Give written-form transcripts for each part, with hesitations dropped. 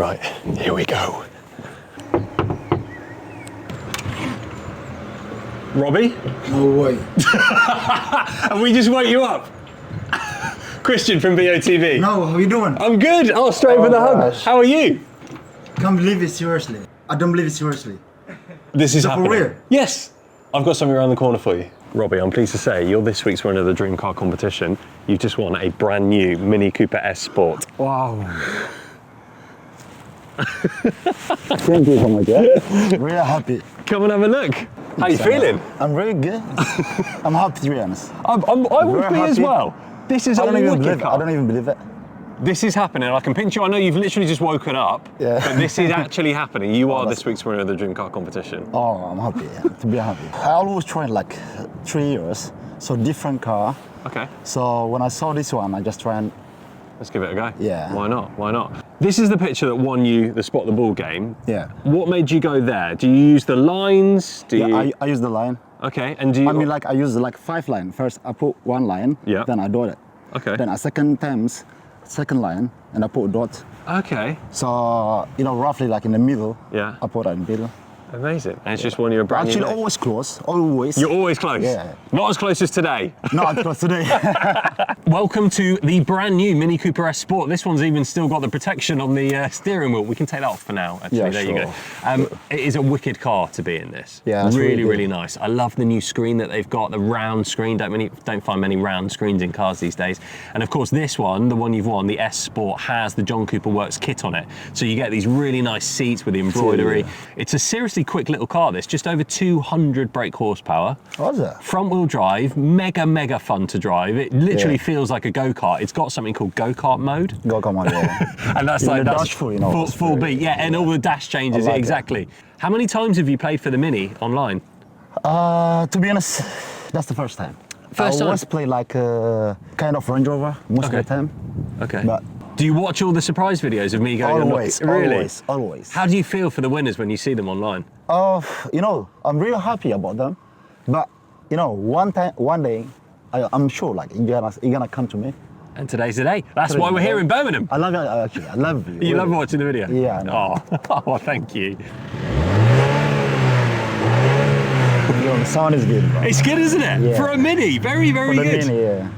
Right, here we go. Robbie? No way. And we just woke you up. Christian from BOTB. No, how you doing? I'm good. Oh, straight for the hug. gosh. How are you? Can't believe it, seriously. I don't believe it, seriously. This is it for happening. real? Yes. I've got something around the corner for you. Robbie, I'm pleased to say you're this week's winner of the Dream Car competition. You've just won a brand new Mini Cooper S Sport. Wow. Thank you so much. Really happy. Come and have a look. How you feeling? I'm really good. I'm happy, to be honest. I would Very be as happy. well. This is I a don't even wicked believe it. car. I don't even believe it. This is happening. I can pinch you. I know you've literally just woken up, Yeah. but this is actually happening. You are that's- this week's winner of the Dream Car competition. Oh, I'm happy, to be happy. I always train like 3 years, so different car. Okay, So when I saw this one, I just tried. let's give it a go. Yeah. Why not? Why not? This is the picture that won you the Spot the Ball game. Yeah. What made you go there? Do you use the lines? Do you? Yeah, I use the line. Okay, and do you? I mean, like I use like 5 line. First, I put 1 line. Yeah. Then I dot it. Okay. Then a second line, and I put a dot. Okay. So roughly like in the middle. Yeah. I put it in the middle. Amazing. And it's just won you a brand new. Actually, neck. always close. Always. You're always close. Yeah. Not as close as today. Not close today. Welcome to the brand new Mini Cooper S Sport. This one's even still got the protection on the steering wheel. We can take that off for now, actually. Yeah, there sure. you go. It is a wicked car to be in this. Yeah, it's really, really really good. nice. I love the new screen that they've got, the round screen. Don't find many round screens in cars these days. And of course, this one, the one you've won, the S Sport, has the John Cooper Works kit on it. So you get these really nice seats with the embroidery. Yeah. It's a seriously quick little car, this. Just over 200 brake horsepower. What's that? Front wheel drive, mega fun to drive. It literally Yeah. feels like a go-kart. It's got something called go-kart mode. Go come on, yeah. And that's In like the that's dashboard, full beat. Yeah, and all the dash changes. I like it. Exactly. How many times have you played for the Mini online? To be honest, that's the first time. First I time? always play like kind of Range Rover most Okay. of the time. Okay. But Do you watch all the surprise videos of me going? always, and really? always. How do you feel for the winners when you see them online? I'm really happy about them. But one day, I'm sure like you're gonna come to me. And today's the day. That's why we're here in Birmingham. I love it, actually. I love you. You love really. watching the video? Yeah, I know. Oh, thank you. The sound is good, bro. It's good, isn't it? Yeah. For a Mini, very For the good. Mini, yeah.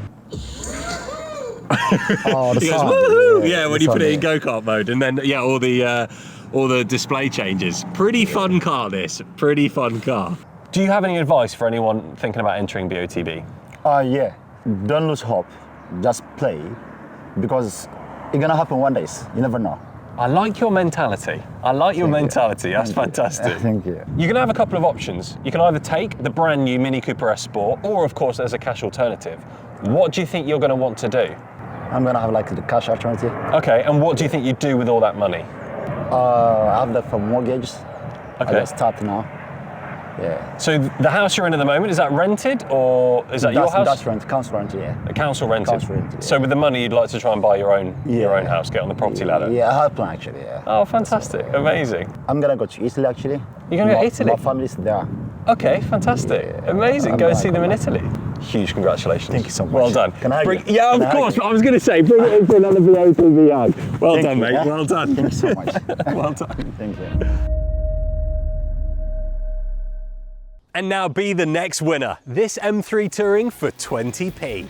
Oh, the He goes, sound. woohoo! Yeah, when the you put sound, it in yeah. go-kart mode, and then all the display changes. Pretty fun car, this. Pretty fun car. Do you have any advice for anyone thinking about entering BOTB? Yeah. Don't lose hope. Just play, because it's gonna happen one day. You never know. I like your mentality. I like your mentality. That's fantastic. Thank you. You can have a couple of options. You can either take the brand new Mini Cooper S Sport, or of course there's a cash alternative. What do you think you're going to want to do? I'm gonna have like the cash alternative. Okay, and what do you think you'd do with all that money? I have that for mortgages. Okay. I just start now. Yeah. So the house you're in at the moment, is that rented, or is that your house? That's rent, council rent, yeah. A council rented. Council rented, yeah. So with the money, you'd like to try and buy your own house, get on the property ladder. Yeah, I have plan actually, yeah. Oh, fantastic! Amazing. I'm gonna go to Italy actually. You're gonna go to Italy? My family's there. Okay, fantastic. Yeah, Amazing. I'm Go and gonna see them in come Italy. Huge congratulations. Thank you so much. Well done. Can I hug you? Yeah, Can of I hug course. you? I was going to say, bring it in for another BOTB hug. Well Thank done, you, mate. yeah? Well done. Thank you so much. Well done. Thank you. And now be the next winner. This M3 Touring for 20p.